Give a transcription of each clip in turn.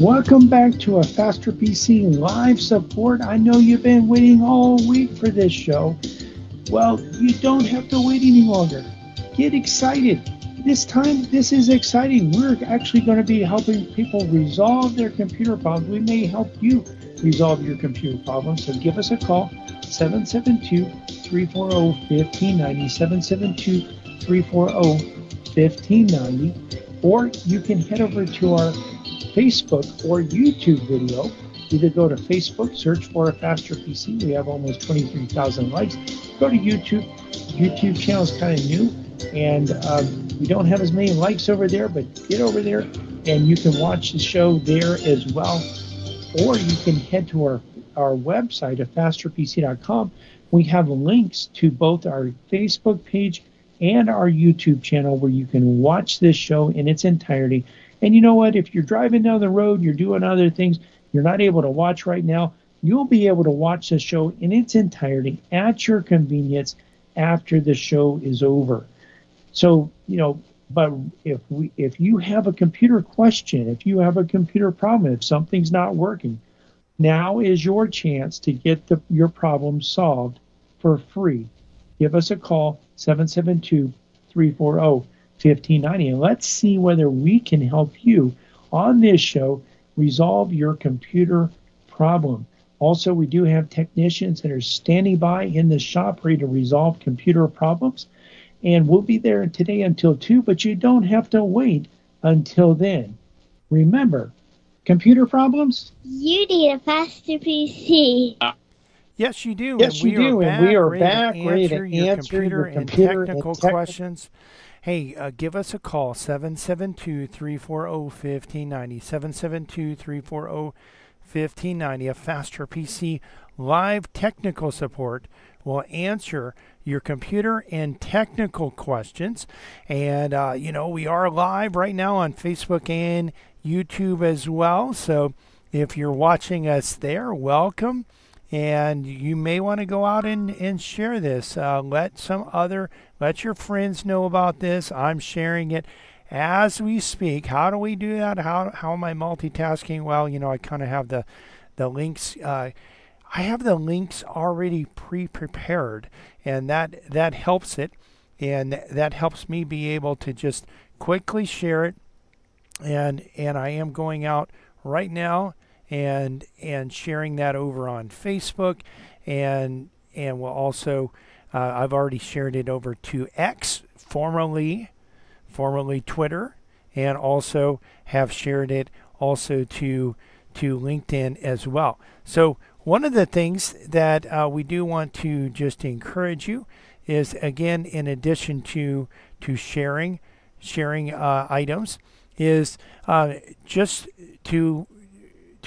Welcome back to a Faster PC live support. I know you've been waiting all week for this show. Well, you don't have to wait any longer. Get excited. This time, this is exciting. We're actually going to be helping people resolve their computer problems. We may help you resolve your computer problems. So give us a call, 772-340-1590, 772-340-1590. Or you can head over to our Facebook or YouTube video. Either go to Facebook, search for a Faster PC. We have almost 23,000 likes. Go to YouTube. YouTube channel is kind of new, and we don't have as many likes over there, but get over there and you can watch the show there as well. Or you can head to our website at fasterpc.com. We have links to both our Facebook page and our YouTube channel where you can watch this show in its entirety. And you know what? If you're driving down the road, you're doing other things, you're not able to watch right now, you'll be able to watch the show in its entirety at your convenience after the show is over. So, but if you have a computer question, if you have a computer problem, if something's not working, now is your chance to get your problem solved for free. Give us a call, 772-340-1590, and let's see whether we can help you on this show resolve your computer problem. Also, we do have technicians that are standing by in the shop ready to resolve computer problems, and we'll be there today until 2, but you don't have to wait until then. Remember, computer problems? You need a Faster PC. Yes, you do. Yes, you do. And we are back ready to answer your computer and technical questions. Hey, give us a call, 772-340-1590, 772-340-1590. A Faster PC live technical support will answer your computer and technical questions. And, we are live right now on Facebook and YouTube as well. So if you're watching us there, welcome. And you may want to go out and share this. Let your friends know about this. I'm sharing it as we speak. How do we do that? How am I multitasking? Well, I kind of have the links. I have the links already pre-prepared, and that helps it. And that helps me be able to just quickly share it. And I am going out right now and sharing that over on Facebook, and we'll also I've already shared it over to X, formerly Twitter, and also have shared it also to LinkedIn as well. So one of the things that we do want to just encourage you is, again, in addition to sharing items, is just to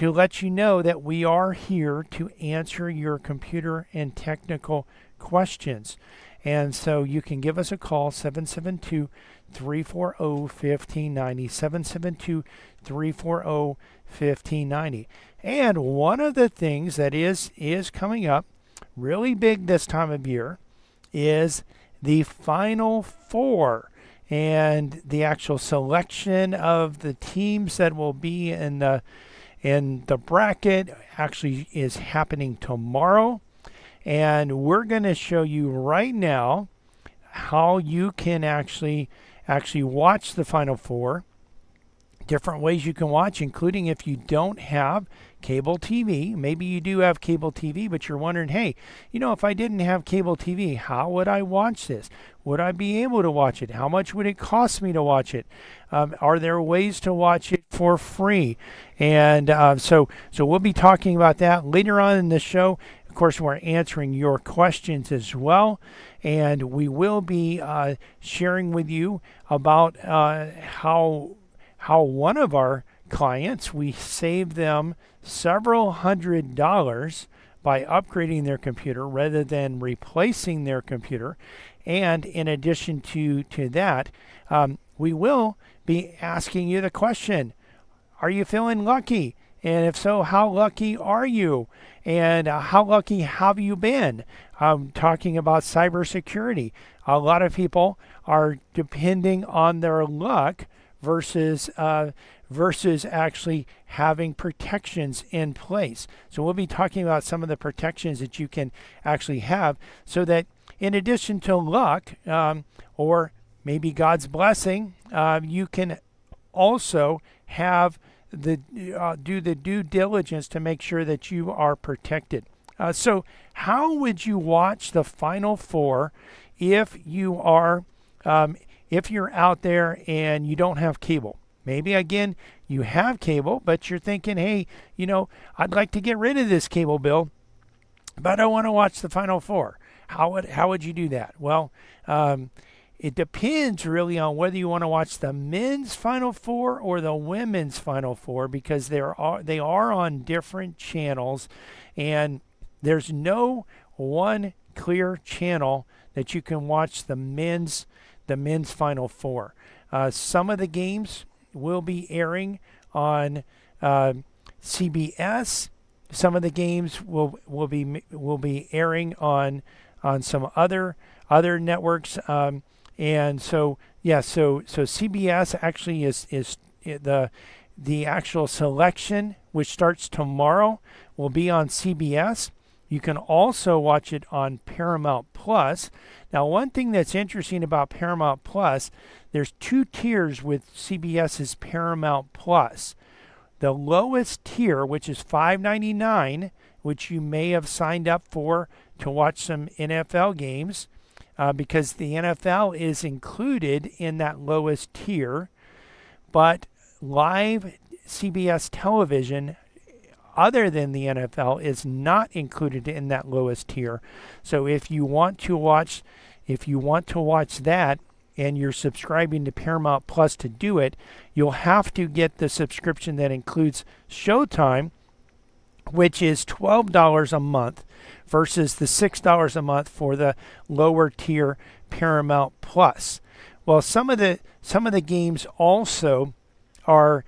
let you know that we are here to answer your computer and technical questions. And so you can give us a call, 772-340-1590, 772-340-1590. And one of the things that is coming up really big this time of year is the Final Four, and the actual selection of the teams that will be in the bracket actually is happening tomorrow. And we're going to show you right now how you can actually watch the Final Four. Different ways you can watch, including if you don't have cable TV. Maybe you do have cable TV, but you're wondering, hey, if I didn't have cable TV, how would I watch this? Would I be able to watch it? How much would it cost me to watch it? Are there ways to watch it for free? And so we'll be talking about that later on in the show. Of course, we're answering your questions as well, and we will be sharing with you about how one of our clients, we saved them several $100s by upgrading their computer rather than replacing their computer. And in addition to that, we will be asking you the question, are you feeling lucky? And if so, how lucky are you? And how lucky have you been? Talking about cybersecurity. A lot of people are depending on their luck versus versus actually having protections in place. So we'll be talking about some of the protections that you can actually have so that in addition to luck or maybe God's blessing, you can also have do the due diligence to make sure that you are protected. So how would you watch the Final Four if you are if you're out there and you don't have cable? Maybe again you have cable, but you're thinking, hey, I'd like to get rid of this cable bill, but I want to watch the Final Four. How would you do that? Well, it depends really on whether you want to watch the men's Final Four or the women's Final Four, because they are on different channels, and there's no one clear channel that you can watch the men's Final Four. Some of the games will be airing on CBS. Some of the games will be airing on some other networks. And so CBS actually is the actual selection, which starts tomorrow, will be on CBS. You can also watch it on Paramount Plus. Now, one thing that's interesting about Paramount Plus, there's 2 tiers with CBS's Paramount Plus. The lowest tier, which is $5.99, which you may have signed up for to watch some NFL games, because the NFL is included in that lowest tier, but live CBS television other than the NFL is not included in that lowest tier. So if you want to watch that and you're subscribing to Paramount Plus to do it, you'll have to get the subscription that includes Showtime, which is $12 a month versus the $6 a month for the lower tier Paramount Plus. Well, some of the games also are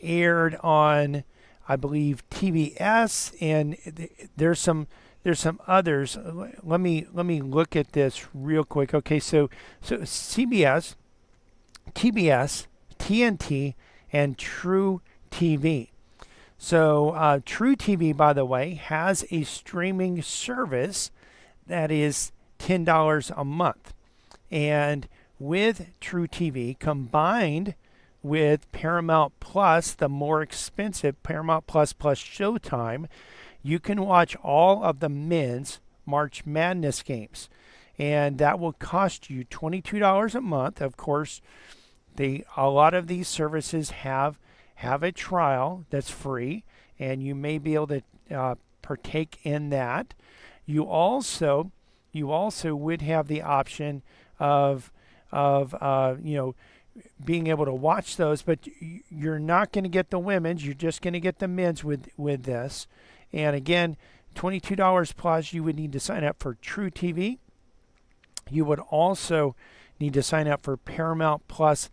aired on, I believe, TBS, and there's some others. Let me look at this real quick. Okay, so CBS, TBS, TNT, and True TV. So True TV, by the way, has a streaming service that is $10 a month. And with True TV, combined with Paramount Plus, the more expensive Paramount Plus Showtime, you can watch all of the men's March Madness games. And that will cost you $22 a month. Of course, a lot of these services have a trial that's free, and you may be able to partake in that. You also would have the option of being able to watch those, but you're not going to get the women's. You're just going to get the men's with this. And again, $22 plus. You would need to sign up for True TV. You would also need to sign up for Paramount Plus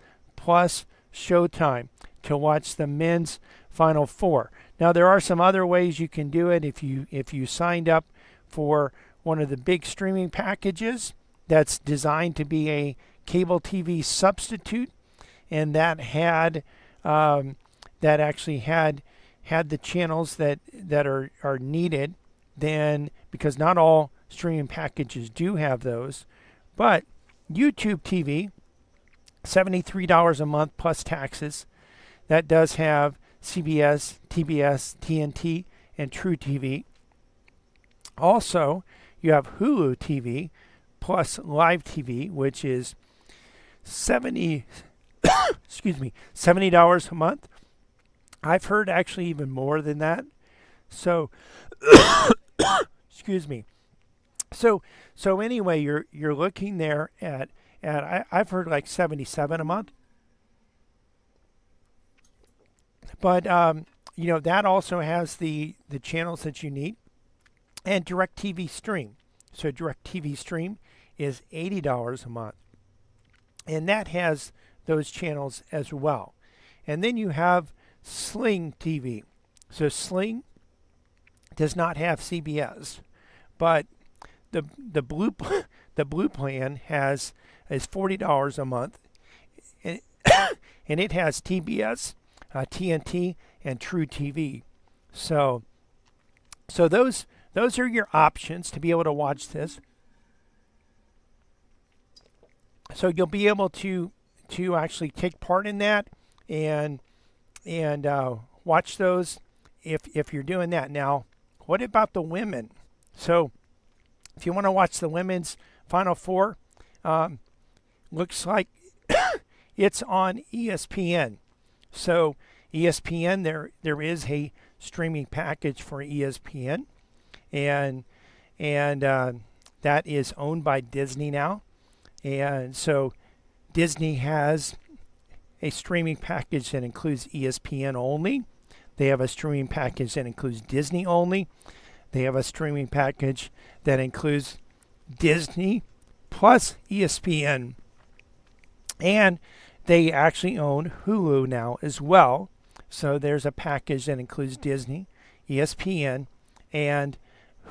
Showtime to watch the men's Final Four. Now, there are some other ways you can do it. If you signed up for one of the big streaming packages that's designed to be a cable TV substitute, and that actually had the channels that are needed, then, because not all streaming packages do have those, but YouTube TV, $73 a month plus taxes. That does have CBS, TBS, TNT, and True TV. Also, you have Hulu TV plus Live TV, which is $70 a month. I've heard actually even more than that. So, excuse me. So anyway, you're looking there at I've heard like $77 a month. But that also has the channels that you need, and DirecTV Stream. So DirecTV Stream is $80 a month, and that has those channels as well. And then you have Sling TV. So Sling does not have CBS, but the blue plan is $40 a month, and it has TBS, TNT, and True TV. So those are your options to be able to watch this. So you'll be able to actually take part in that and watch those if you're doing that. Now, what about the women? So if you want to watch the women's Final Four, looks like it's on ESPN. So ESPN, there is a streaming package for ESPN, and that is owned by Disney now. And so Disney has a streaming package that includes ESPN only. They have a streaming package that includes Disney only. They have a streaming package that includes Disney plus ESPN. And they actually own Hulu now as well. So there's a package that includes Disney, ESPN, and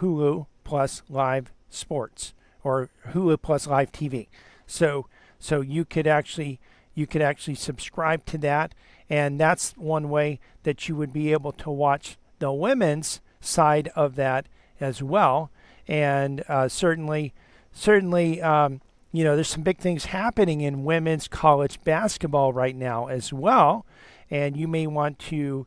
Hulu plus live sports, or Hulu plus live TV. So you could actually subscribe to that, and that's one way that you would be able to watch the women's side of that as well. And certainly, there's some big things happening in women's college basketball right now as well, and you may want to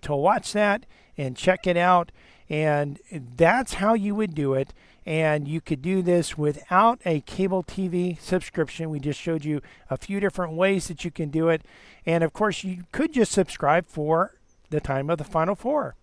watch that and check it out. And that's how you would do it. And you could do this without a cable TV subscription. We just showed you a few different ways that you can do it. And of course, you could just subscribe for the time of the Final Four.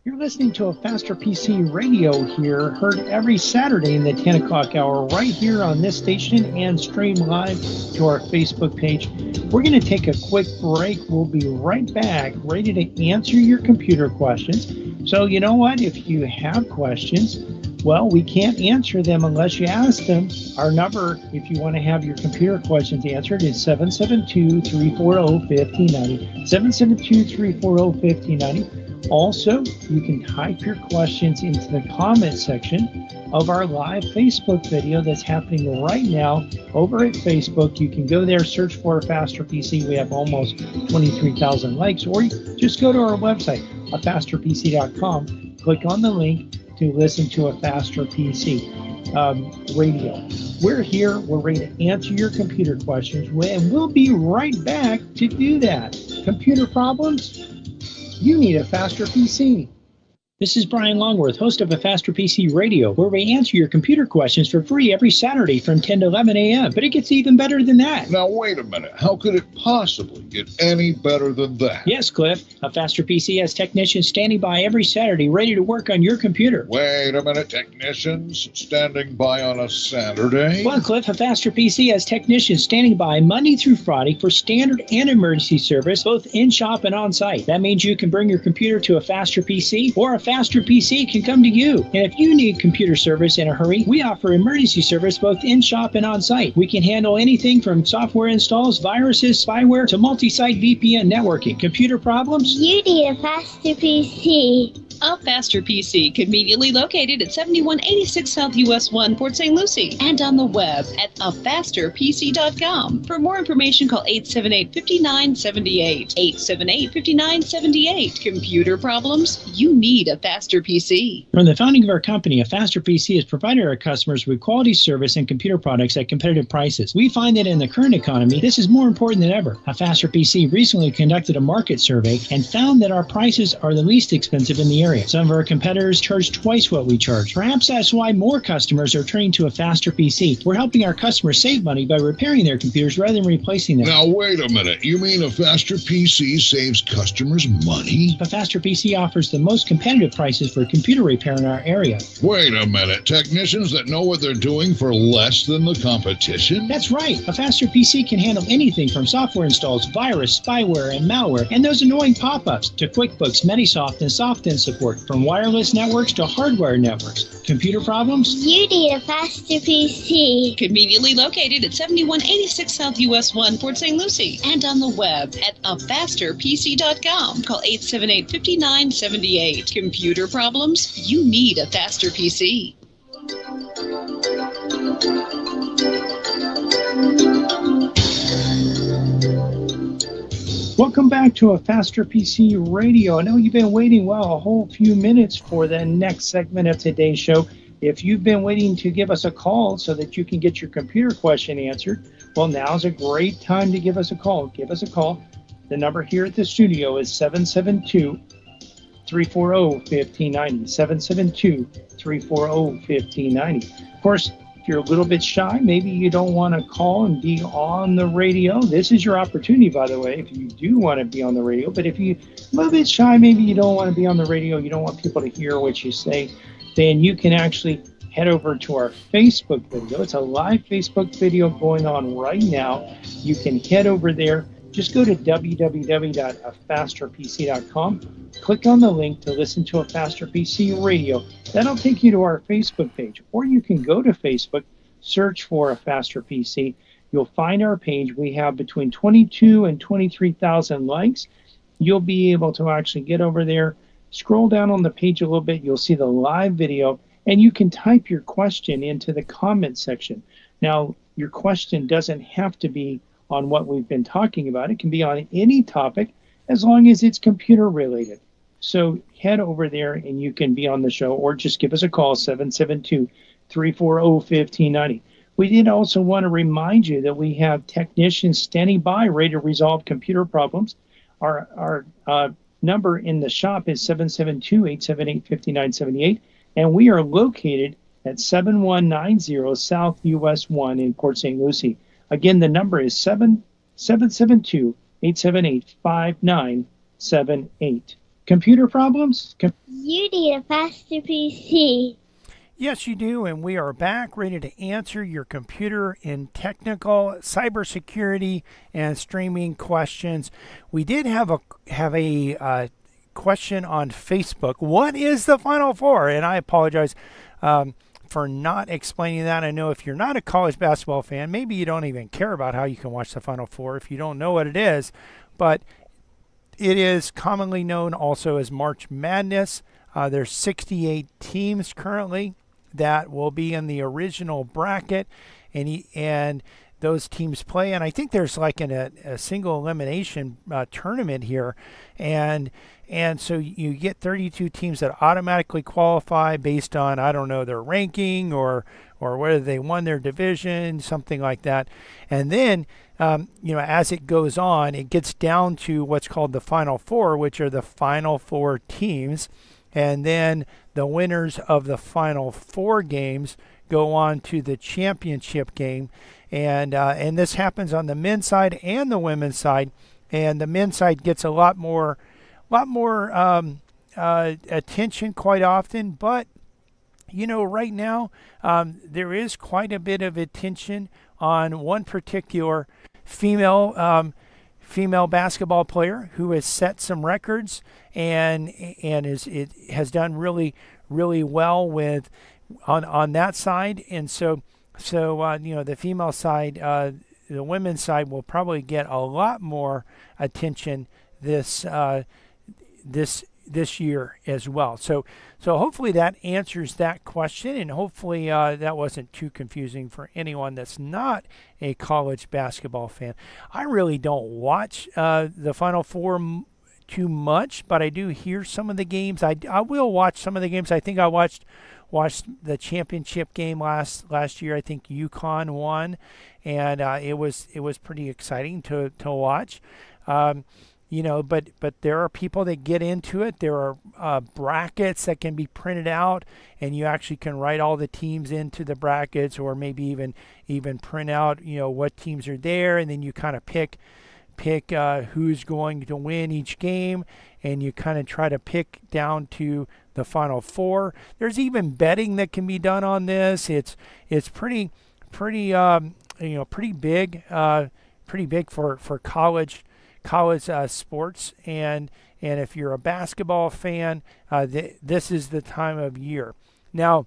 You're listening to a Faster PC radio here, heard every Saturday in the 10 o'clock hour right here on this station and stream live to our Facebook page. We're going to take a quick break. We'll be right back, ready to answer your computer questions. So you know what? If you have questions, well, we can't answer them unless you ask them. Our number, if you want to have your computer questions answered, is 772-340-5090. 772-340-5090. Also, you can type your questions into the comment section of our live Facebook video that's happening right now over at Facebook. You can go there, search for Faster PC. We have almost 23,000 likes. Or you just go to our website, afasterpc.com. Click on the link to listen to a Faster PC radio. We're here. We're ready to answer your computer questions, and we'll be right back to do that. Computer problems? You need a Faster PC. This is Brian Longworth, host of a Faster PC Radio, where we answer your computer questions for free every Saturday from 10 to 11 a.m. But it gets even better than that. Now, wait a minute. How could it possibly get any better than that? Yes, Cliff. A Faster PC has technicians standing by every Saturday ready to work on your computer. Wait a minute. Technicians standing by on a Saturday? Well, Cliff, a Faster PC has technicians standing by Monday through Friday for standard and emergency service, both in-shop and on-site. That means you can bring your computer to a Faster PC, or a Faster PC can come to you. And if you need computer service in a hurry, we offer emergency service both in-shop and on-site. We can handle anything from software installs, viruses, spyware, to multi-site VPN networking. Computer problems? You need a Faster PC. A Faster PC, conveniently located at 7186 South US 1, Port St. Lucie, and on the web at afasterpc.com. For more information, call 878-5978. 878-5978. Computer problems? You need a Faster PC. From the founding of our company, a Faster PC has provided our customers with quality service and computer products at competitive prices. We find that in the current economy, this is more important than ever. A Faster PC recently conducted a market survey and found that our prices are the least expensive in the area. Some of our competitors charge twice what we charge. Perhaps that's why more customers are turning to a Faster PC. We're helping our customers save money by repairing their computers rather than replacing them. Now, wait a minute. You mean a Faster PC saves customers money? A Faster PC offers the most competitive prices for computer repair in our area. Wait a minute. Technicians that know what they're doing for less than the competition? That's right. A Faster PC can handle anything from software installs, virus, spyware, and malware, and those annoying pop-ups, to QuickBooks, Metisoft, and SoftIn support, from wireless networks to hardware networks. Computer problems? You need a Faster PC. Conveniently located at 7186 South US 1, Port St. Lucie, and on the web at afasterpc.com. Call 878-5978. Computer problems? You need a Faster PC. Welcome back to a Faster PC Radio. I know you've been waiting, a whole few minutes for the next segment of today's show. If you've been waiting to give us a call so that you can get your computer question answered, well, now's a great time to give us a call. Give us a call. The number here at the studio is 772-340-1590, 772-340-1590. Of course, if you're a little bit shy, maybe you don't want to call and be on the radio. This is your opportunity, by the way, if you do want to be on the radio. But if you're a little bit shy, maybe you don't want to be on the radio, you don't want people to hear what you say, then you can actually head over to our Facebook video. It's a live Facebook video going on right now. You can head over there. Just go to www.afasterpc.com. Click on the link to listen to a Faster PC Radio. That'll take you to our Facebook page. Or you can go to Facebook, search for a Faster PC. You'll find our page. We have between 22 and 23,000 likes. You'll be able to actually get over there, scroll down on the page a little bit. You'll see the live video, and you can type your question into the comment section. Now, your question doesn't have to be on what we've been talking about. It can be on any topic as long as it's computer related. So head over there and you can be on the show, or just give us a call, 772-340-1590. We did also want to remind you that we have technicians standing by ready to resolve computer problems. Our number in the shop is 772-878-5978, and we are located at 7190 South US 1 in Port St. Lucie. Again, the number is 772-878-5978. Computer problems? You need a faster PC. Yes, you do, and we are back ready to answer your computer and technical, cybersecurity, and streaming questions. We did have a question on Facebook. What is the Final Four? And I apologize for not explaining that. I know if you're not a college basketball fan, maybe you don't even care about how you can watch the Final Four if you don't know what it is, but it is commonly known also as March Madness. There's 68 teams currently that will be in the original bracket, and those teams play. And I think there's like a single elimination tournament here, and so you get 32 teams that automatically qualify based on, I don't know, their ranking or whether they won their division, something like that. And then as it goes on, it gets down to what's called the Final Four, which are the Final Four teams. And then the winners of the Final Four games go on to the championship game. And this happens on the men's side and the women's side. And the men's side gets a lot more attention quite often. But, right now, there is quite a bit of attention on one particular female basketball player who has set some records and has done really, really well with on that side. And so the female side, the women's side will probably get a lot more attention this year as well. So hopefully that answers that question, and hopefully that wasn't too confusing for anyone that's not a college basketball fan. I really don't watch the Final Four too much, but I do hear some of the games. I will watch some of the games. I think I watched the championship game last year. I think UConn won, and it was pretty exciting to watch. But there are people that get into it. There are brackets that can be printed out, and you actually can write all the teams into the brackets, or maybe even print out what teams are there, and then you kind of pick who's going to win each game, and you kind of try to pick down to the Final Four. There's even betting that can be done on this. It's pretty big for college sports, and if you're a basketball fan, this is the time of year. Now,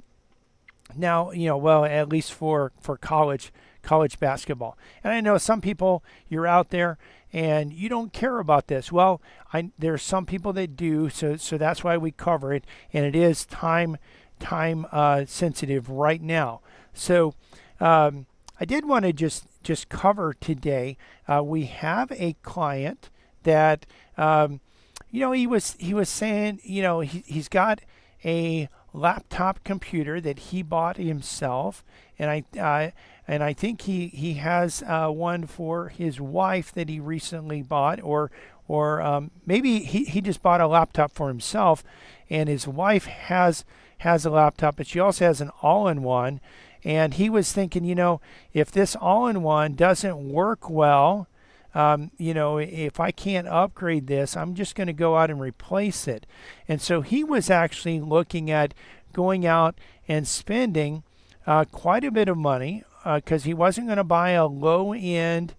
at least for college basketball. And I know some people, you're out there and you don't care about this. Well, there's some people that do, so that's why we cover it, and it is time sensitive right now. So I did want to just cover today. We have a client that he was saying, he's got a laptop computer that he bought himself, and I think he has one for his wife that he recently bought, or maybe he just bought a laptop for himself, and his wife has a laptop, but she also has an all-in-one. And he was thinking, if this all-in-one doesn't work well, if I can't upgrade this, I'm just going to go out and replace it. And so he was actually looking at going out and spending quite a bit of money because he wasn't going to buy a low-end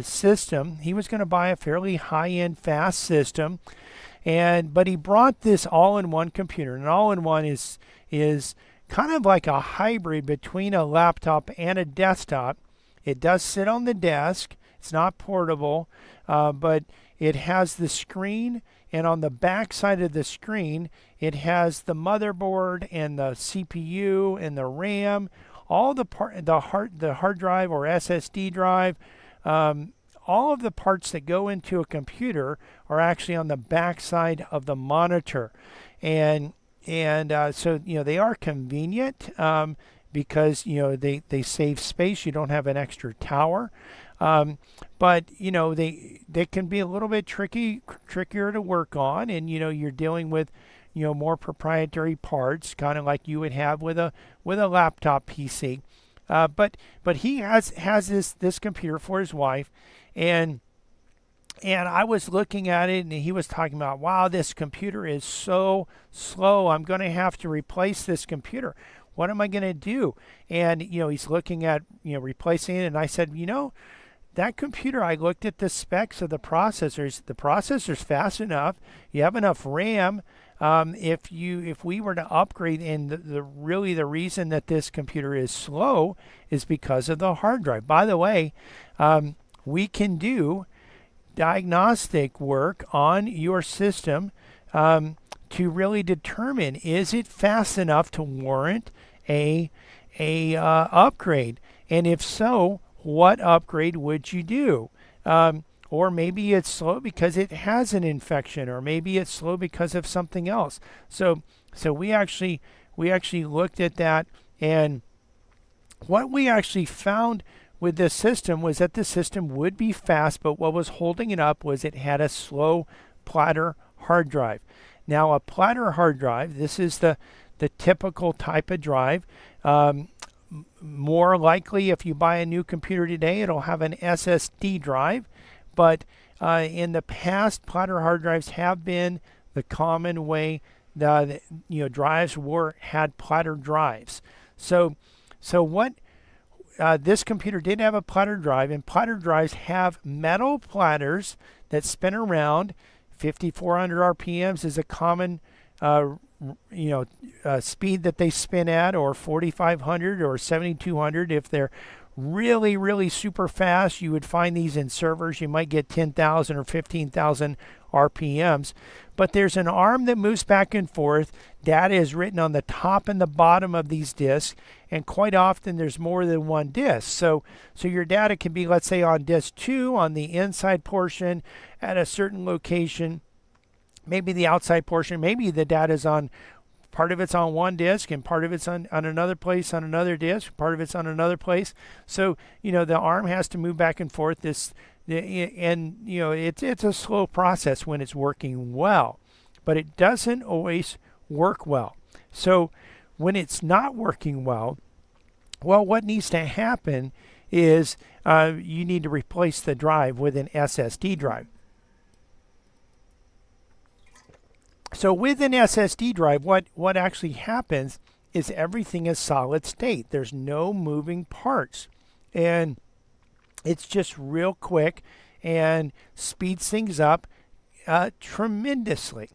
system. He was going to buy a fairly high-end fast system. But he brought this all-in-one computer. An all-in-one is kind of like a hybrid between a laptop and a desktop. It does sit on the desk. It's not portable, but it has the screen, and on the back side of the screen, it has the motherboard and the CPU and the RAM, all the hard drive or SSD drive. All of the parts that go into a computer are actually on the back side of the monitor, and so they are convenient because they save space. You don't have an extra tower, but they can be a little bit trickier to work on, and you're dealing with more proprietary parts, kind of like you would have with a laptop PC. But he has this computer for his wife, and I was looking at it, and he was talking about, wow, this computer is so slow. I'm going to have to replace this computer. What am I going to do? And he's looking at replacing it, and I said, that computer, I looked at the specs of the processors. The processor's fast enough. You have enough RAM. If we were to upgrade, and the reason that this computer is slow is because of the hard drive. By the way, we can do diagnostic work on your system to really determine, is it fast enough to warrant a upgrade, and if so, what upgrade would you do? Or maybe it's slow because it has an infection, or maybe it's slow because of something else. So we actually looked at that, and what we actually found with this system was that the system would be fast, but what was holding it up was it had a slow platter hard drive. Now, a platter hard drive, this is the typical type of drive. More likely, if you buy a new computer today, it'll have an SSD drive. But in the past, platter hard drives have been the common way. Drives had platter drives. So what? This computer did have a platter drive, and platter drives have metal platters that spin around. 5,400 RPMs is a common speed that they spin at, or 4,500 or 7,200. If they're really, really super fast, you would find these in servers. You might get 10,000 or 15,000 RPMs. But there's an arm that moves back and forth. Data is written on the top and the bottom of these disks, and quite often there's more than one disk. So your data can be, let's say, on disk 2 on the inside portion at a certain location, maybe the outside portion, maybe the data is on, part of it's on one disk and part of it's on another place on another disk, part of it's on another place. So the arm has to move back and forth. It's a slow process when it's working well, but it doesn't always work well. So when it's not working well, what needs to happen is you need to replace the drive with an SSD drive. So with an SSD drive, what actually happens is everything is solid state. There's no moving parts, and it's just real quick and speeds things up tremendously.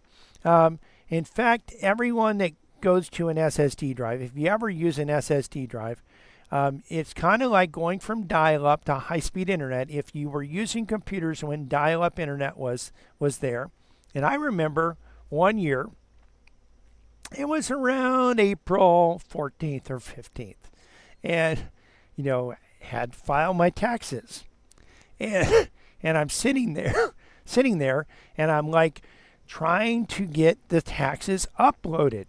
In fact, everyone that goes to an SSD drive, if you ever use an SSD drive, it's kind of like going from dial-up to high-speed internet. If you were using computers when dial-up internet was there, and I remember one year, it was around April 14th or 15th, and had to file my taxes, and and I'm sitting there, sitting there, and I'm like trying to get the taxes uploaded.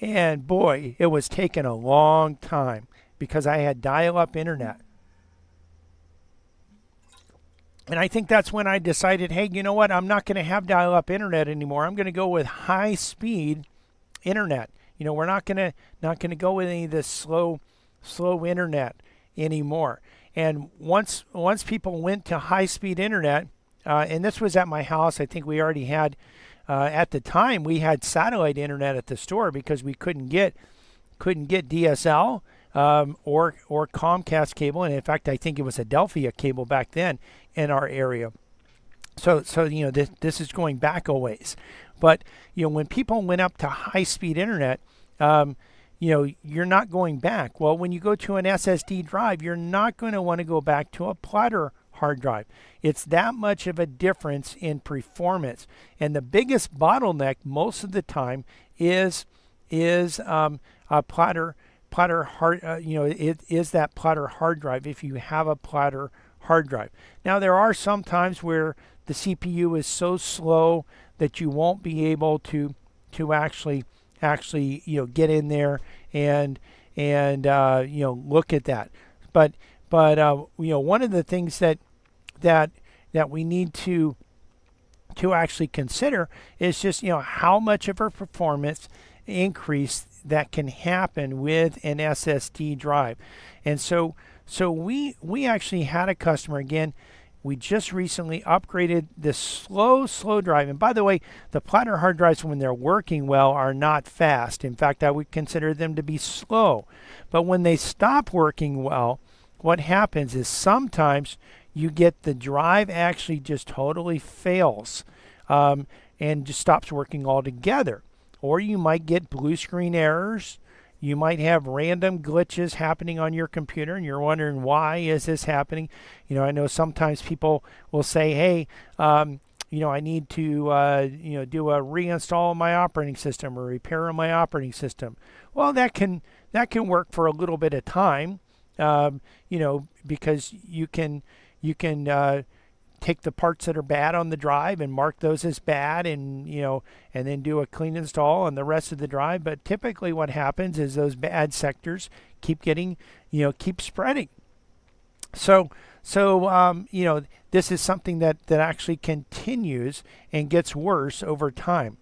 And boy, it was taking a long time because I had dial-up internet. And I think that's when I decided, hey, you know what? I'm not going to have dial-up internet anymore. I'm going to go with high-speed internet. We're not going to go with any of this slow internet anymore. And once people went to high-speed internet, and this was at my house, I think we already had at the time we had satellite internet at the store because we couldn't get DSL or Comcast cable, and in fact I think it was Adelphia cable back then in our area. So this is going back a ways, but when people went up to high-speed internet, you're not going back. Well, when you go to an SSD drive, you're not going to want to go back to a platter hard drive. It's that much of a difference in performance, and the biggest bottleneck most of the time is a platter hard. It is that platter hard drive if you have a platter hard drive. Now there are some times where the CPU is so slow that you won't be able to actually get in there and look at that. But one of the things that we need to actually consider is just how much of a performance increase that can happen with an SSD drive. And so we actually had a customer, again, we just recently upgraded this slow drive. And by the way, the platter hard drives, when they're working well, are not fast. In fact, I would consider them to be slow. But when they stop working well, what happens is sometimes you get the drive actually just totally fails and just stops working altogether. Or you might get blue screen errors. You might have random glitches happening on your computer, and you're wondering, why is this happening? I know sometimes people will say, hey, I need to, do a reinstall of my operating system or repair on my operating system. Well, that can work for a little bit of time, because you can take the parts that are bad on the drive and mark those as bad, and then do a clean install on the rest of the drive. But typically what happens is those bad sectors keep spreading. So this is something that actually continues and gets worse over time.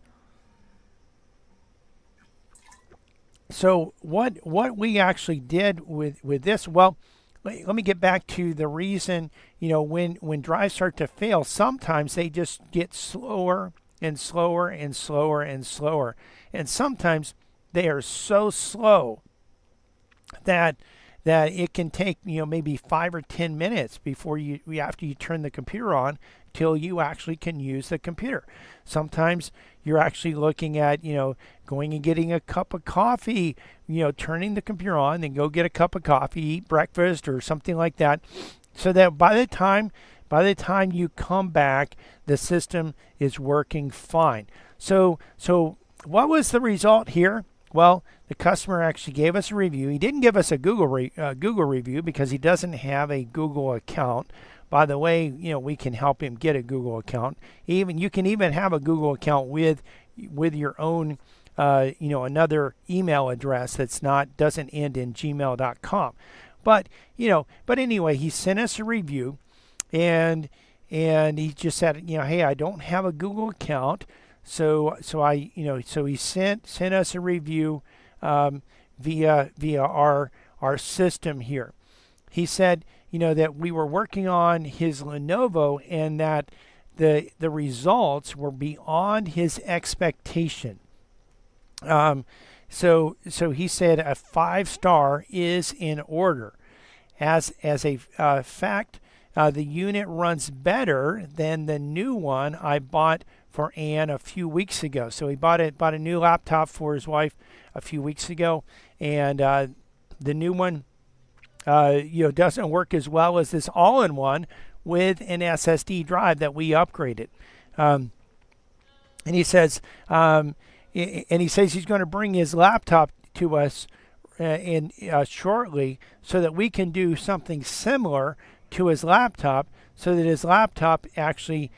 So what we actually did with this, well, let me get back to the reason, when drives start to fail, sometimes they just get slower and slower and slower and slower. And sometimes they are so slow that it can take, maybe 5 or 10 minutes after you turn the computer on till you actually can use the computer. Sometimes you're actually looking at, going and getting a cup of coffee, turning the computer on, then go get a cup of coffee, eat breakfast or something like that, so that by the time you come back, the system is working fine. So what was the result here? Well, the customer actually gave us a review. He didn't give us a Google review because he doesn't have a Google account. By the way, we can help him get a Google account. You can even have a Google account with your own, another email address doesn't end in gmail.com. But anyway, he sent us a review, and he just said, hey, I don't have a Google account. So he sent us a review via our system here. He said, that we were working on his Lenovo and that the results were beyond his expectation. So he said a 5-star is in order. As a fact, the unit runs better than the new one I bought for Ann a few weeks ago. So he bought a new laptop for his wife a few weeks ago, and the new one doesn't work as well as this all-in-one with an SSD drive that we upgraded. And he says he's going to bring his laptop to us shortly so that we can do something similar to his laptop so that his laptop actually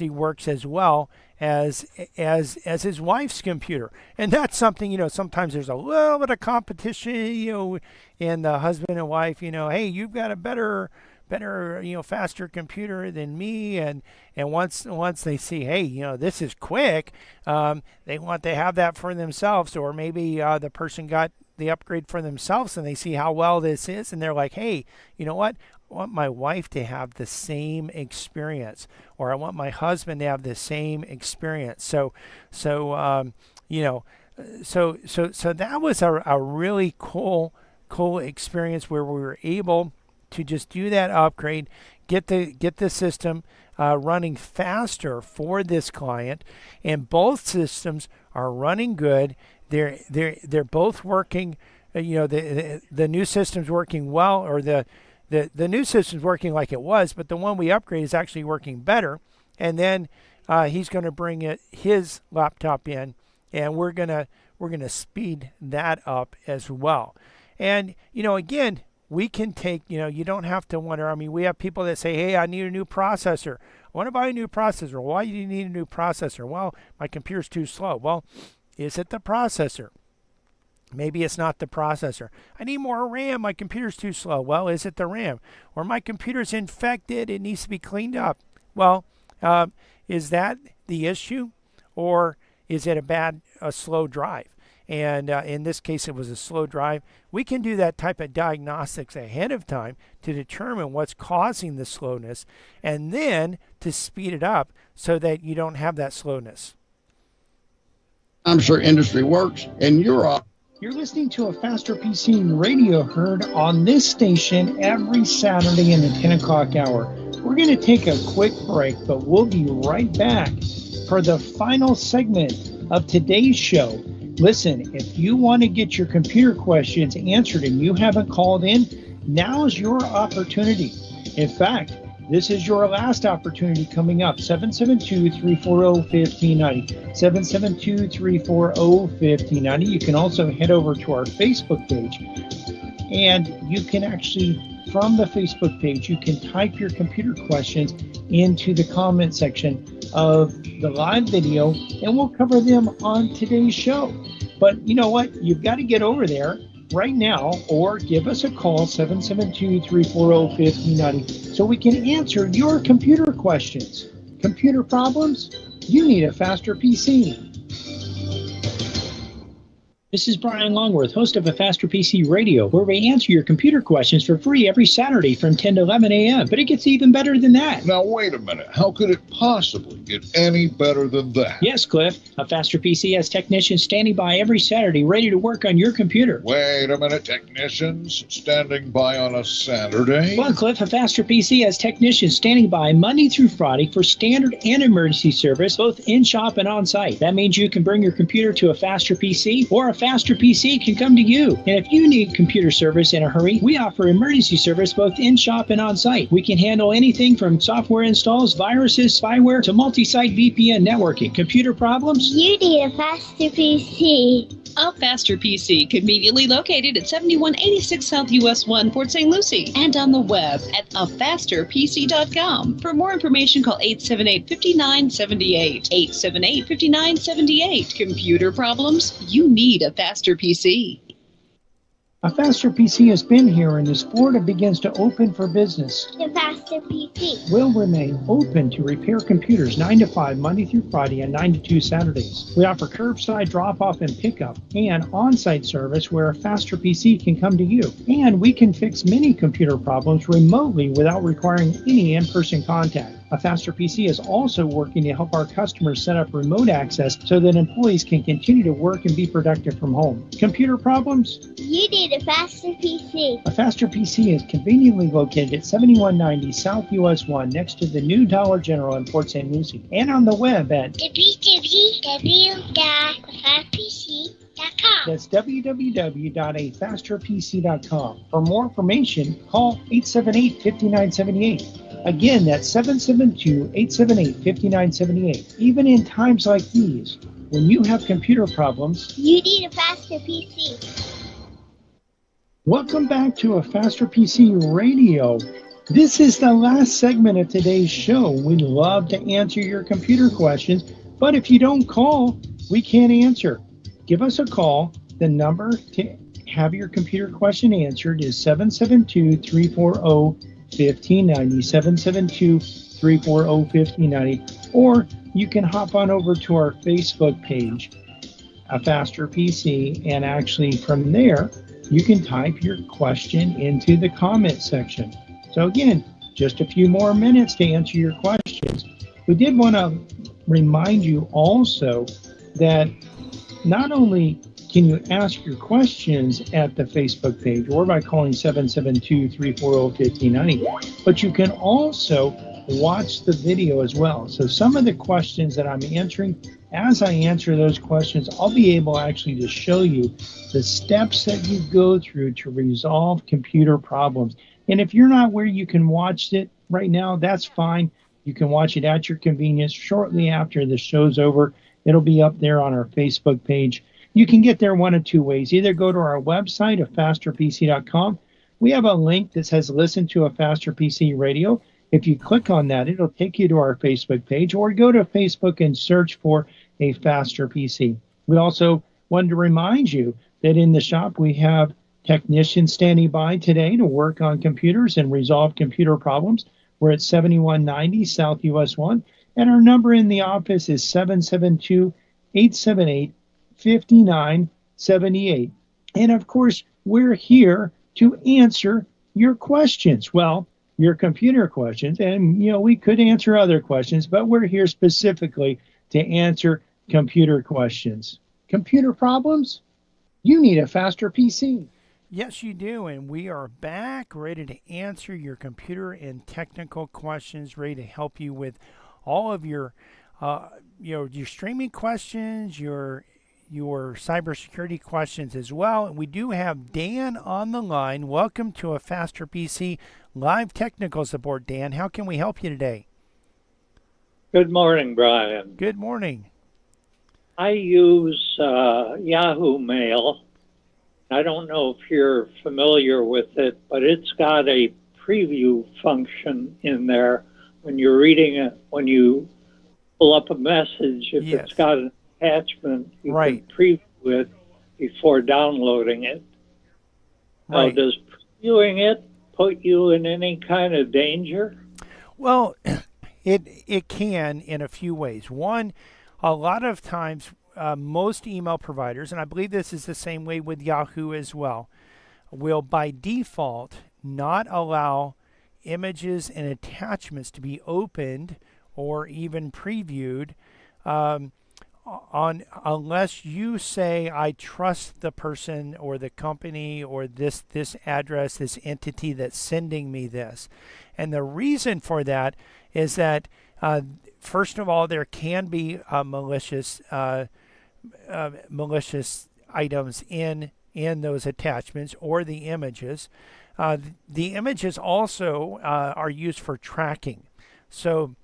works as well as his wife's computer. And that's something, sometimes there's a little bit of competition, in the husband and wife, hey, you've got a better, faster computer than me. And once they see, hey, this is quick, they want to have that for themselves. Or maybe the person got the upgrade for themselves and they see how well this is. And they're like, hey, you know what? I want my wife to have the same experience, or I want my husband to have the same experience. So that was a really cool experience where we were able to just do that upgrade, get the system running faster for this client, and both systems are running good. They're both working. The new system's working well, or the new system's working like it was, but the one we upgrade is actually working better. And then he's going to bring his laptop in, and we're gonna speed that up as well. And again, we can take, you don't have to wonder. I mean, we have people that say, hey, I need a new processor. I want to buy a new processor. Why do you need a new processor? Well, my computer's too slow. Well, is it the processor? Maybe it's not the processor. I need more RAM. My computer's too slow. Well, is it the RAM? Or my computer's infected. It needs to be cleaned up. Well, is that the issue? Or is it a slow drive? And in this case, it was a slow drive. We can do that type of diagnostics ahead of time to determine what's causing the slowness, and then to speed it up so that you don't have that slowness. I'm sure industry works, and you're listening to a Faster PC radio heard on this station every Saturday in the 10 o'clock hour. We're going to take a quick break, but we'll be right back for the final segment of today's show. Listen, if you want to get your computer questions answered and you haven't called in, now's your opportunity. In fact, this is your last opportunity coming up. 772-340-1590. 772-340-1590. You can also head over to our Facebook page, and you can actually, from the Facebook page, you can type your computer questions into the comment section of the live video, and we'll cover them on today's show. But you know what? You've got to get over there right now, or give us a call, 772-340-1590, so we can answer your computer questions. Computer problems? You need a Faster PC. This is Brian Longworth, host of a Faster PC Radio, where we answer your computer questions for free every Saturday from 10 to 11 a.m. But it gets even better than that. Now, wait a minute. How could it possibly get any better than that? Yes, Cliff. A Faster PC has technicians standing by every Saturday ready to work on your computer. Wait a minute. Technicians standing by on a Saturday? Well, Cliff, a Faster PC has technicians standing by Monday through Friday for standard and emergency service, both in-shop and on-site. That means you can bring your computer to a Faster PC, or a Faster PC can come to you. And if you need computer service in a hurry, we offer emergency service both in-shop and on-site. We can handle anything from software installs, viruses, spyware, to multi-site VPN networking. Computer problems? You need a Faster PC. A Faster PC, conveniently located at 7186 South US 1, Port St. Lucie, and on the web at afasterpc.com. For more information, call 878-5978. 878-5978. Computer problems? You need a Faster PC. A Faster PC has been here, and as Florida begins to open for business, The Faster PC. will remain open to repair computers 9 to 5 Monday through Friday and 9 to 2 Saturdays. We offer curbside drop-off and pickup, and on-site service where a Faster PC can come to you. And we can fix many computer problems remotely without requiring any in-person contact. A Faster PC is also working to help our customers set up remote access so that employees can continue to work and be productive from home. Computer problems? You need a Faster PC. A Faster PC is conveniently located at 7190 South US 1 next to the new Dollar General in Port St. Lucie, and on the web at www.afasterpc.com. that's www.afasterpc.com. For more information, call 878-5978. Again, that's 772-878-5978. Even in times like these, when you have computer problems, You need a Faster PC. welcome back to a Faster PC Radio. This is the last segment of today's show. We'd love to answer your computer questions, but if you don't call, we can't answer. Give us a call. The number to have your computer question answered is 772-340-1590, 772-340-1590, or you can hop on over to our Facebook page, A Faster PC, and actually from there, you can type your question into the comment section. So again, just a few more minutes to answer your questions. We did want to remind you also that not only can you ask your questions at the Facebook page or by calling 772-340-1590, but you can also watch the video as well. So some of the questions that I'm answering, as I answer those questions, I'll be able actually to show you the steps that you go through to resolve computer problems. And if you're not where you can watch it right now, that's fine. You can watch it at your convenience shortly after the show's over. It'll be up there on our Facebook page. You can get there one of two ways. Either go to our website, afasterpc.com. We have a link that says listen to a Faster PC radio. If you click on that, it'll take you to our Facebook page, or go to Facebook and search for A Faster PC. We also wanted to remind you that in the shop we have technicians standing by today to work on computers and resolve computer problems. We're at 7190 South US 1, and our number in the office is 772-878-5978. And of course, we're here to answer your questions. Well, your computer questions, and we could answer other questions, but we're here specifically to answer computer questions. Computer problems? You need a Faster PC. Yes, you do, and we are back ready to answer your computer and technical questions, ready to help you with all of your streaming questions, your cybersecurity questions as well. And we do have Dan on the line. Welcome to A Faster PC Live Technical Support. Dan, how can we help you today? Good morning, Brian. Good morning. I use Yahoo Mail. I don't know if you're familiar with it, but it's got a preview function in there when you're reading it. When you pull up a message, if Yes. it's got an attachment, you Right. can preview it before downloading it. Now, Right. does previewing it put you in any kind of danger? Well, it can in a few ways. One, a lot of times, most email providers, and I believe this is the same way with Yahoo as well, will by default not allow images and attachments to be opened or even previewed unless you say, I trust the person or the company or this address, this entity that's sending me this. And the reason for that is that, first of all, there can be malicious items in those attachments or the images. The images also are used for tracking. So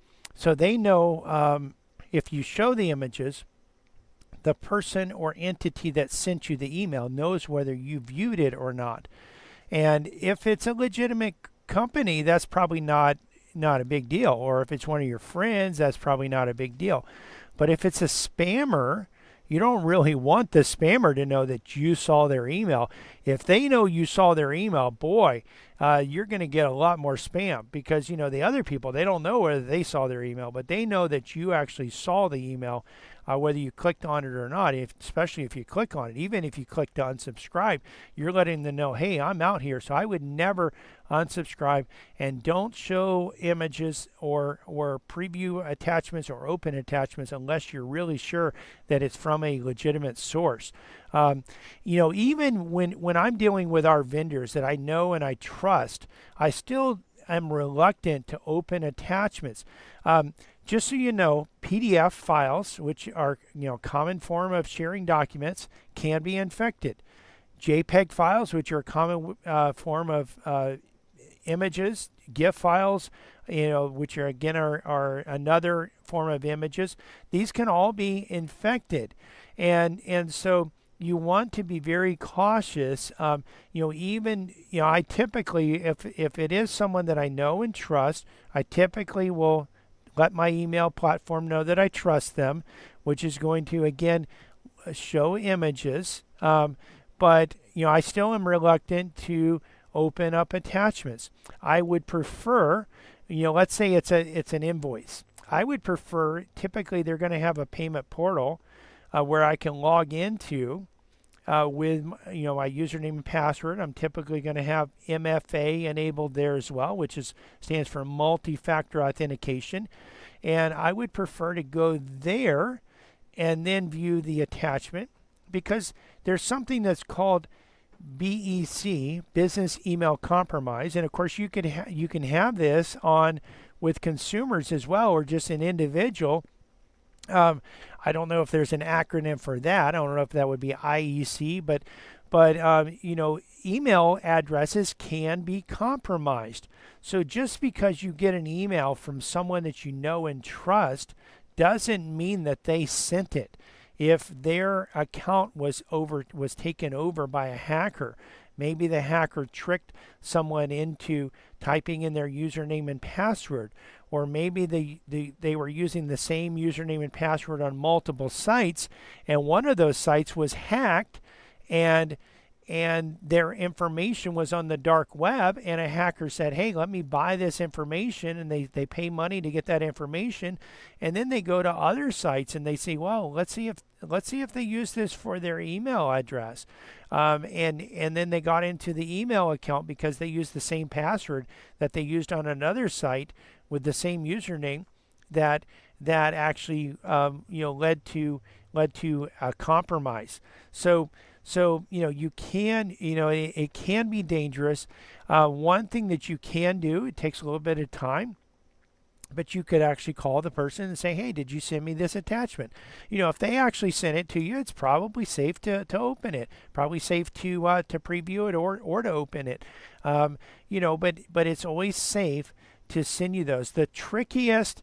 they know if you show the images, the person or entity that sent you the email knows whether you viewed it or not. And if it's a legitimate company, that's probably not a big deal. Or if it's one of your friends, that's probably not a big deal. But if it's a spammer, you don't really want the spammer to know that you saw their email. If they know you saw their email, boy, you're going to get a lot more spam because, the other people, they don't know whether they saw their email, but they know that you actually saw the email, whether you clicked on it or not, especially if you click on it. Even if you click to unsubscribe, you're letting them know, hey, I'm out here. So I would never unsubscribe, and don't show images or preview attachments or open attachments unless you're really sure that it's from a legitimate source. Even when I'm dealing with our vendors that I know and I trust, I still am reluctant to open attachments. Just so you know, PDF files, which are common form of sharing documents, can be infected. JPEG files, which are a common form of images, GIF files, which are again are another form of images. These can all be infected, and so you want to be very cautious. I typically, if it is someone that I know and trust, I typically will let my email platform know that I trust them, which is going to, again, show images. But I still am reluctant to open up attachments. I would prefer, let's say it's an invoice. I would prefer, typically they're going to have a payment portal where I can log into with my username and password. I'm typically going to have MFA enabled there as well, which stands for multi-factor authentication. And I would prefer to go there and then view the attachment, because there's something that's called BEC, Business Email Compromise, and of course you can have this on with consumers as well, or just an individual. I don't know if there's an acronym for that. I don't know if that would be IEC, but email addresses can be compromised. So just because you get an email from someone that you know and trust doesn't mean that they sent it. If their account was taken over by a hacker, maybe the hacker tricked someone into typing in their username and password, or maybe they were using the same username and password on multiple sites, and one of those sites was hacked, and their information was on the dark web, and a hacker said, hey, let me buy this information, and they pay money to get that information, and then they go to other sites and they say, well, let's see if they use this for their email address, and then they got into the email account because they used the same password that they used on another site with the same username that actually led to a compromise. So you can, it can be dangerous. One thing that you can do, it takes a little bit of time, but you could actually call the person and say, hey, did you send me this attachment? If they actually sent it to you, it's probably safe to open it, probably safe to preview it or to open it. But it's always safe to send you those. The trickiest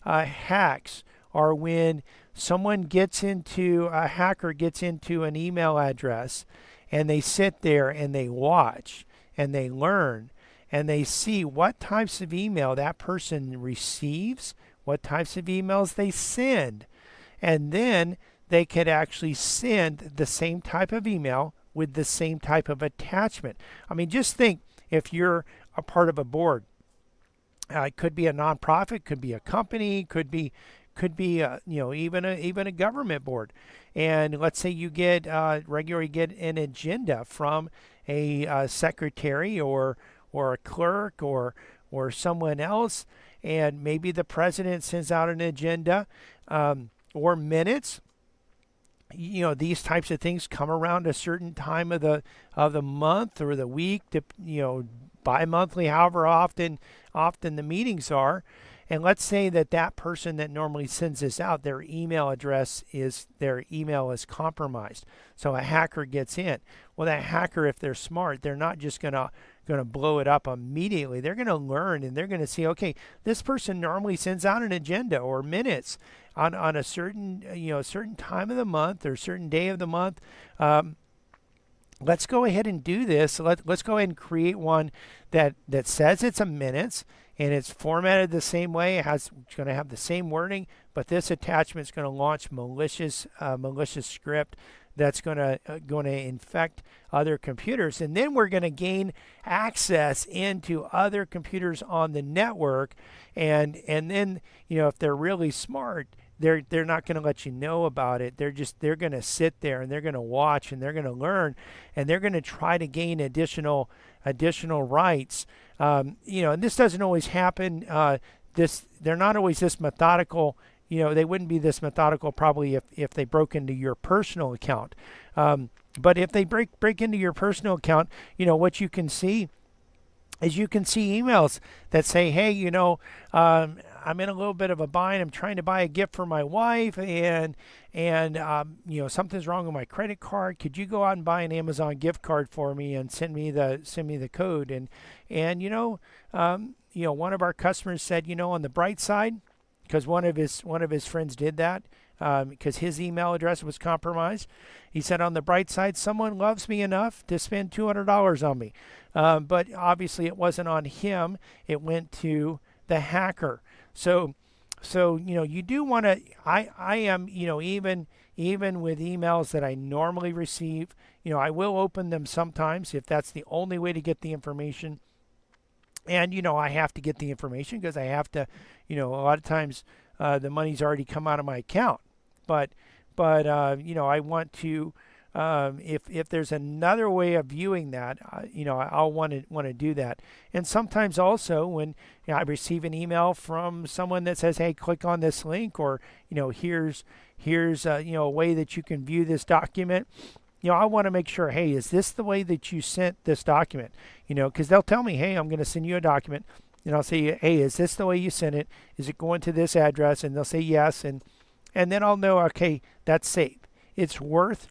hacks are when a hacker gets into an email address, and they sit there and they watch and they learn and they see what types of email that person receives, what types of emails they send, and then they could actually send the same type of email with the same type of attachment. I mean, just think, if you're a part of a board, it could be a nonprofit, could be a company, could be even a government board, and let's say you get regularly get an agenda from a secretary or a clerk or someone else, and maybe the president sends out an agenda or minutes. These types of things come around a certain time of the month or the week, bi-monthly, however often the meetings are. And let's say that person that normally sends this out, their email is compromised. So a hacker gets in. Well, that hacker, if they're smart, they're not just gonna blow it up immediately. They're gonna learn, and they're gonna see, okay, this person normally sends out an agenda or minutes on a certain time of the month or certain day of the month. Let's go ahead and do this. Let's go ahead and create one that says it's a minutes, and it's formatted the same way. It's going to have the same wording, but this attachment is going to launch malicious script that's going to infect other computers, and then we're going to gain access into other computers on the network, and then if they're really smart, they're not going to let you know about it. They're going to sit there and they're going to watch and they're going to learn, and they're going to try to gain additional rights. And this doesn't always happen. They're not always this methodical. They wouldn't be this methodical probably if they broke into your personal account. But if they break into your personal account, what you can see is emails that say, hey, I'm in a little bit of a bind. I'm trying to buy a gift for my wife, and something's wrong with my credit card. Could you go out and buy an Amazon gift card for me and send me the code? And one of our customers said, on the bright side, because one of his friends did that because his email address was compromised. He said, on the bright side, someone loves me enough to spend $200 on me. But obviously it wasn't on him. It went to the hacker. So you do want to, I am, even with emails that I normally receive, I will open them sometimes if that's the only way to get the information. And, I have to get the information because I have to, a lot of times the money's already come out of my account. But I want to, if there's another way of viewing that, I'll want to do that. And sometimes also when I receive an email from someone that says, hey, click on this link, or, here's a way that you can view this document. I want to make sure, hey, is this the way that you sent this document? Because they'll tell me, hey, I'm going to send you a document. And I'll say, hey, is this the way you sent it? Is it going to this address? And they'll say yes. And then I'll know, okay, that's safe. It's worth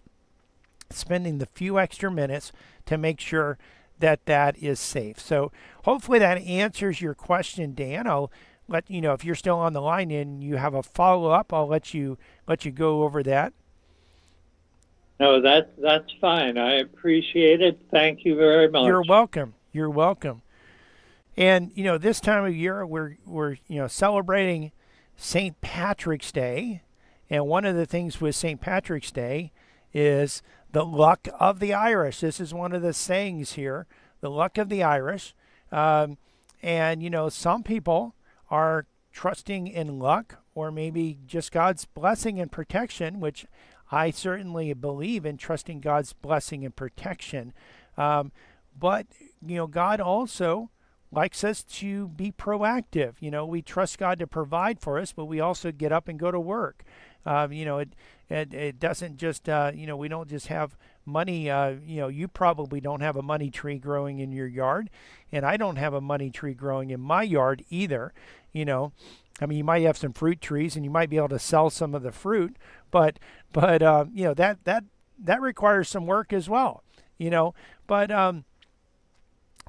spending the few extra minutes to make sure that that is safe. So hopefully that answers your question, Dan. I'll let if you're still on the line and you have a follow-up, I'll let you go over that. No, that's fine. I appreciate it. Thank you very much. You're welcome. You're welcome. And this time of year we're celebrating St. Patrick's Day, and one of the things with St. Patrick's Day is the luck of the Irish. This is one of the sayings here, the luck of the Irish. And some people are trusting in luck, or maybe just God's blessing and protection, which I certainly believe in, trusting God's blessing and protection. But God also likes us to be proactive. We trust God to provide for us, but we also get up and go to work. It doesn't just, we don't just have money. You probably don't have a money tree growing in your yard, and I don't have a money tree growing in my yard either. You might have some fruit trees, and you might be able to sell some of the fruit, but that requires some work as well. But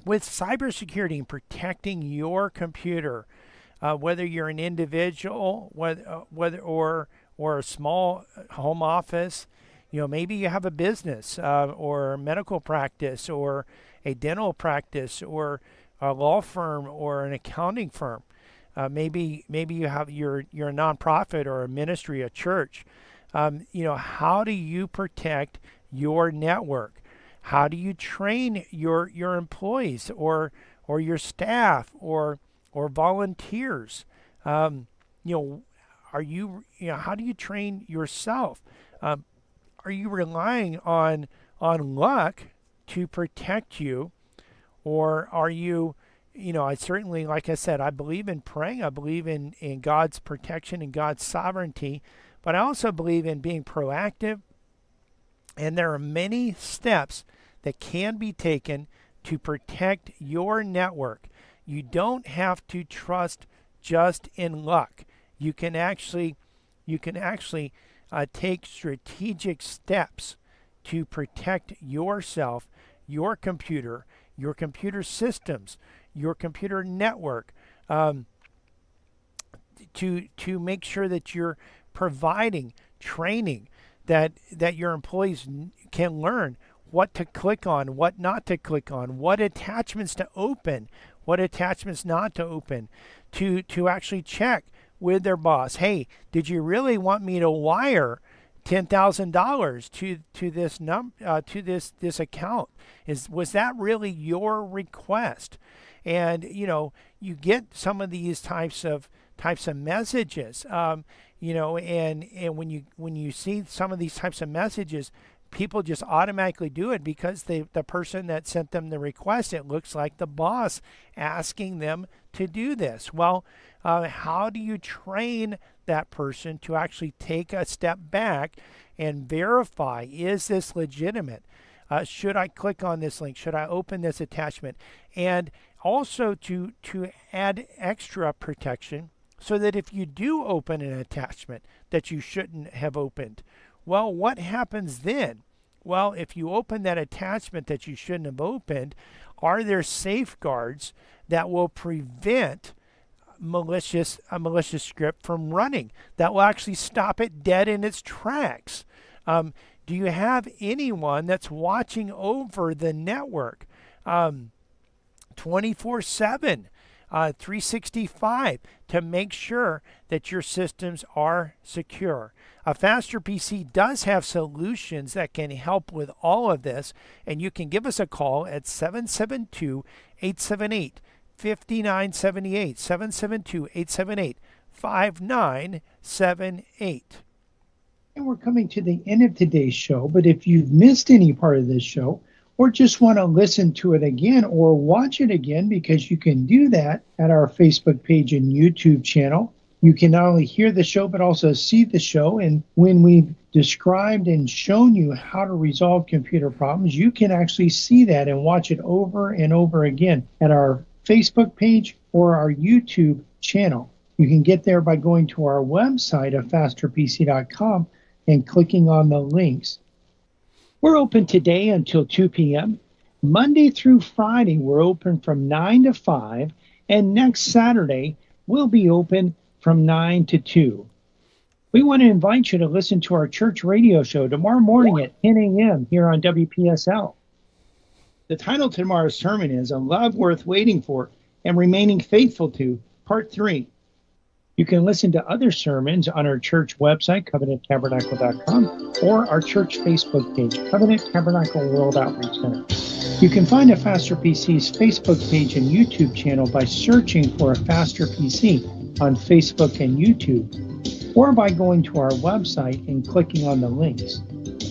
with cybersecurity and protecting your computer, whether you're an individual, whether or a small home office, maybe you have a business or a medical practice or a dental practice or a law firm or an accounting firm. Maybe you're a nonprofit or a ministry, a church. How do you protect your network? How do you train your employees or your staff or volunteers? How do you train yourself? Are you relying on luck to protect you, or are you? I certainly, like I said, I believe in praying. I believe in God's protection and God's sovereignty, but I also believe in being proactive. And there are many steps that can be taken to protect your network. You don't have to trust just in luck. You can actually take strategic steps to protect yourself, your computer systems, your computer network, to make sure that you're providing training that your employees can learn what to click on, what not to click on, what attachments to open, what attachments not to open, to actually check with their boss. Hey, did you really want me to wire $10,000 to this account? Was that really your request? And you get some of these types of messages. And when you see some of these types of messages, people just automatically do it because the person that sent them the request, it looks like the boss asking them to do this. Well, how do you train that person to actually take a step back and verify, is this legitimate? Should I click on this link? Should I open this attachment? And also to add extra protection so that if you do open an attachment that you shouldn't have opened, well, what happens then? Well, if you open that attachment that you shouldn't have opened, are there safeguards that will prevent malicious script from running. That will actually stop it dead in its tracks. Do you have anyone that's watching over the network 24/7, 365 to make sure that your systems are secure? A Faster PC does have solutions that can help with all of this, and you can give us a call at 772-878-5978, 772-878-5978. And we're coming to the end of today's show, but if you've missed any part of this show or just want to listen to it again or watch it again, because you can do that at our Facebook page and YouTube channel. You can not only hear the show, but also see the show. And when we've described and shown you how to resolve computer problems, you can actually see that and watch it over and over again at our Facebook page or our YouTube channel. You can get there by going to our website at fasterpc.com and clicking on the links. We're open today until 2 p.m. Monday through Friday, we're open from 9 to 5. And next Saturday, we'll be open from 9 to 2. We want to invite you to listen to our church radio show tomorrow morning at 10 a.m. here on WPSL. The title of tomorrow's sermon is A Love Worth Waiting For and Remaining Faithful To, Part 3. You can listen to other sermons on our church website, covenanttabernacle.com, or our church Facebook page, Covenant Tabernacle World Outreach Center. You can find a Faster PC's Facebook page and YouTube channel by searching for a Faster PC on Facebook and YouTube, or by going to our website and clicking on the links.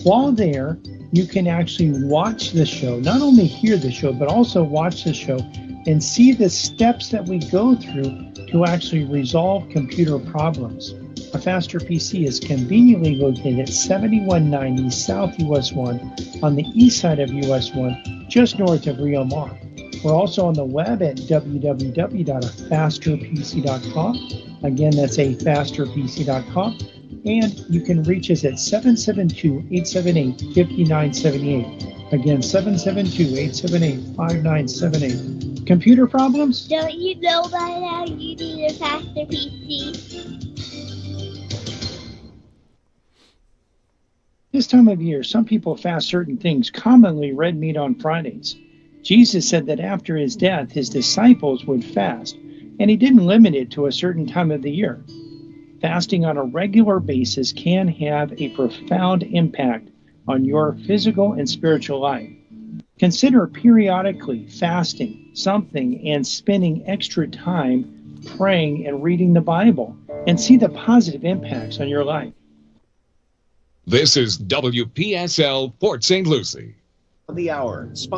While there, you can actually watch the show, not only hear the show, but also watch the show and see the steps that we go through to actually resolve computer problems. A Faster PC is conveniently located at 7190 South US 1 on the east side of US 1, just north of Rio Mar. We're also on the web at www.afasterpc.com. Again, that's afasterpc.com. And you can reach us at 772-878-5978. Again, 772-878-5978. Computer problems? Don't you know by now you need a Faster PC? This time of year, some people fast certain things, commonly red meat on Fridays. Jesus said that after his death, his disciples would fast, and he didn't limit it to a certain time of the year. Fasting on a regular basis can have a profound impact on your physical and spiritual life. Consider periodically fasting something and spending extra time praying and reading the Bible, and see the positive impacts on your life. This is WPSL Port St. Lucie. The hour.